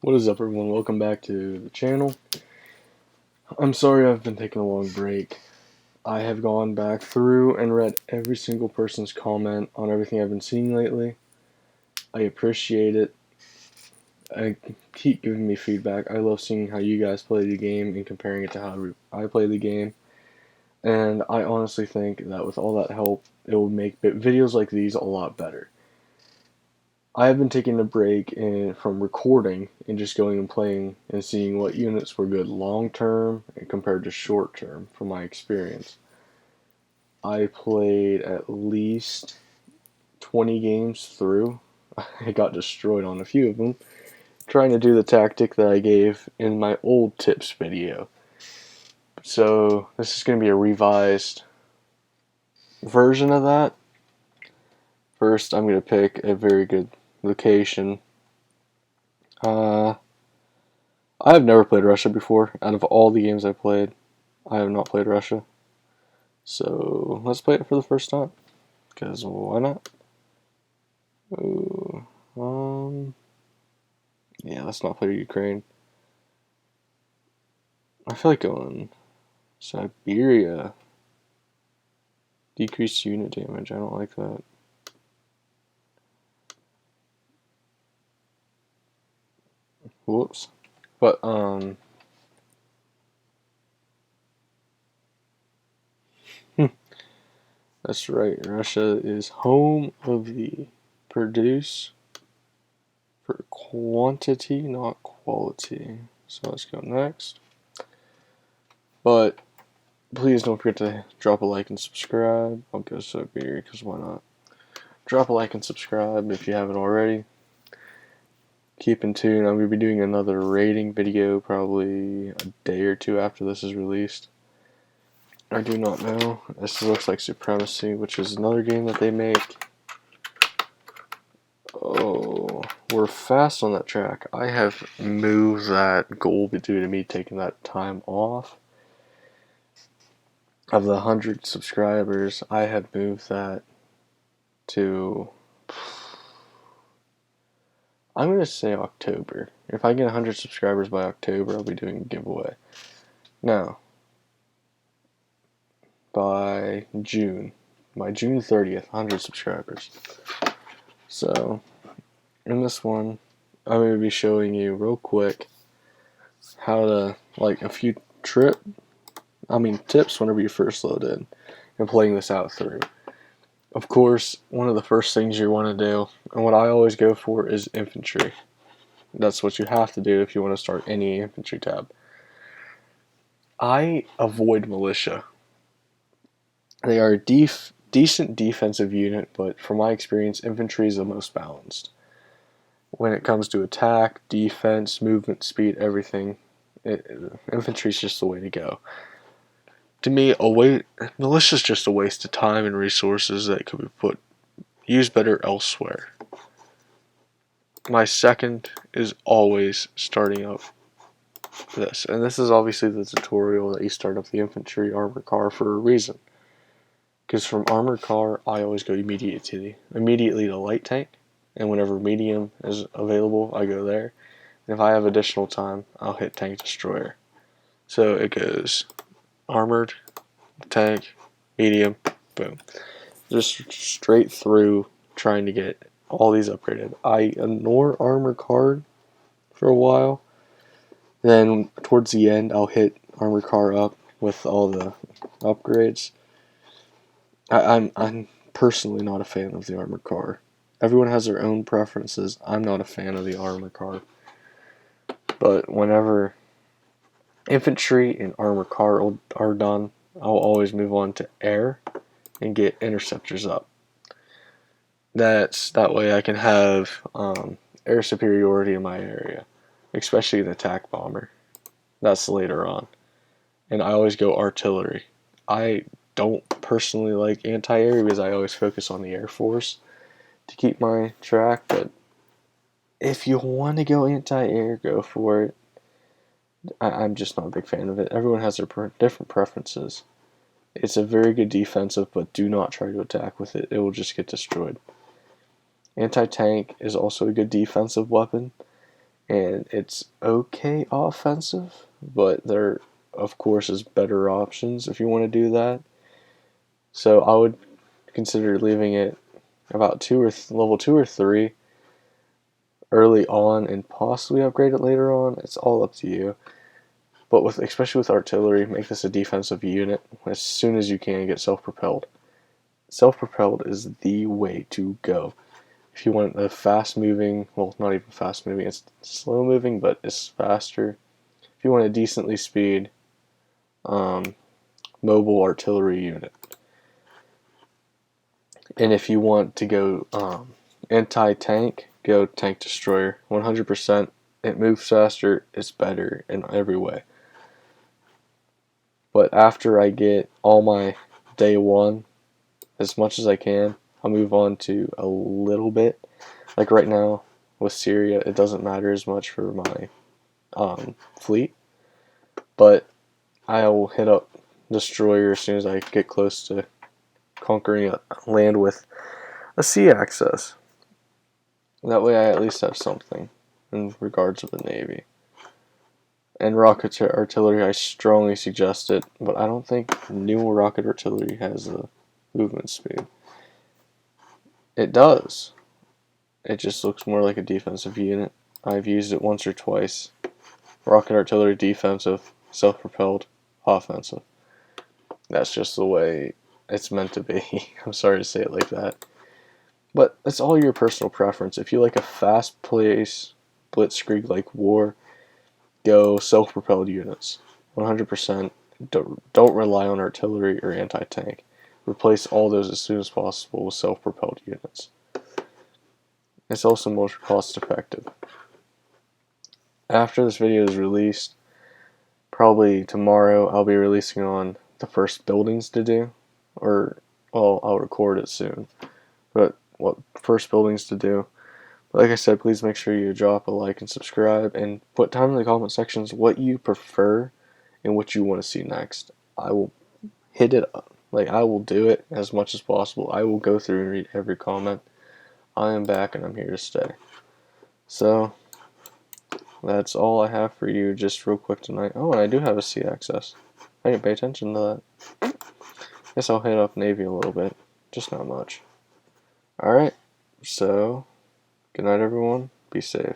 What is up, everyone? Welcome back to the channel. I'm sorry I've been taking a long break. I have gone back through and read every single person's comment on everything I've been seeing lately. I appreciate it. I keep giving me feedback. I love seeing how you guys play the game and comparing it to how I play the game. And I honestly think that with all that help, it will make videos like these a lot better. I have been taking a break from recording and just going and playing and seeing what units were good long term and compared to short term from my experience. I played at least 20 games through. I got destroyed on a few of them, trying to do the tactic that I gave in my old tips video. So this is going to be a revised version of that. First, I'm going to pick a very good location. I have never played Russia before. Out of all the games I played, I have not played Russia. So let's play it for the first time. Because why not? Ooh, yeah, let's not play Ukraine. I feel like going Siberia. Decreased unit damage. I don't like that. Whoops. But that's right. Russia is home of the produce for quantity, not quality. So let's go next. But please don't forget to drop a like and subscribe. I'll go Siberia because why not? Drop a like and subscribe if you haven't already. Keep in tune. I'm going to be doing another rating video probably a day or two after this is released. I do not know. This looks like Supremacy, which is another game that they make. Oh, we're fast on that track. I have moved that goal due to me taking that time off. Of the 100 subscribers, I have moved that to, I'm going to say October. If I get 100 subscribers by October, I'll be doing a giveaway. Now, by June, by June 30th, 100 subscribers. So, in this one, I'm going to be showing you real quick how to, like, a few tips whenever you first load in and playing this out through. Of course, one of the first things you want to do, and what I always go for, is infantry. That's what you have to do if you want to start any infantry tab. I avoid militia. They are a decent defensive unit, but from my experience, infantry is the most balanced. When it comes to attack, defense, movement, speed, everything, infantry is just the way to go. To me, militia is just a waste of time and resources that could be used better elsewhere. My second is always starting up this, and this is obviously the tutorial that you start up the infantry armor car for a reason. Because from armored car, I always go immediately to light tank, and whenever medium is available, I go there. And if I have additional time, I'll hit tank destroyer. So it goes armored, tank, medium, boom. Just straight through trying to get all these upgraded. I ignore armor card for a while. Then towards the end, I'll hit armor car up with all the upgrades. I'm personally not a fan of the armored car. Everyone has their own preferences. I'm not a fan of the armored car. But whenever infantry and armored car are done, I'll always move on to air and get interceptors up. That way I can have air superiority in my area, especially an attack bomber. That's later on. And I always go artillery. I don't personally like anti-air because I always focus on the Air Force to keep my track, but if you want to go anti-air, go for it. I'm just not a big fan of it. Everyone has their different preferences. It's a very good defensive, but do not try to attack with it. It will just get destroyed. Anti-tank is also a good defensive weapon. and it's okay offensive, but there, of course, is better options if you want to do that. So I would consider leaving it about level 2 or 3 early on and possibly upgrade it later on. It's all up to you. But especially with artillery, make this a defensive unit as soon as you can. Get self-propelled. Self-propelled is the way to go. If you want a fast-moving, well, not even fast-moving, it's slow-moving, but it's faster. If you want a decently speed mobile artillery unit. And if you want to go anti-tank, go tank destroyer. 100%. It moves faster. It's better in every way. But after I get all my day one, as much as I can, I'll move on to a little bit. Like right now with Syria, it doesn't matter as much for my fleet, but I will hit up destroyer as soon as I get close to conquering a land with a sea access. That way I at least have something in regards of the Navy. And rocket artillery, I strongly suggest it, but I don't think new rocket artillery has the movement speed. It does. It just looks more like a defensive unit. I've used it once or twice. Rocket artillery defensive, self-propelled, offensive. That's just the way it's meant to be. I'm sorry to say it like that. But it's all your personal preference. If you like a fast-paced, blitzkrieg-like war, go self-propelled units. 100%. Don't rely on artillery or anti-tank. Replace all those as soon as possible with self-propelled units. It's also more cost-effective. After this video is released, probably tomorrow, I'll be releasing on the first buildings to do, or, well, I'll record it soon, but what first buildings to do. Like I said, please make sure you drop a like and subscribe, and put down in the comment sections what you prefer and what you want to see next. I will hit it up. Like, I will do it as much as possible. I will go through and read every comment. I am back and I'm here to stay. So, that's all I have for you just real quick tonight. Oh, and I do have a sea access. I didn't pay attention to that. Guess I'll hit up Navy a little bit. Just not much. Alright, so, good night everyone. Be safe.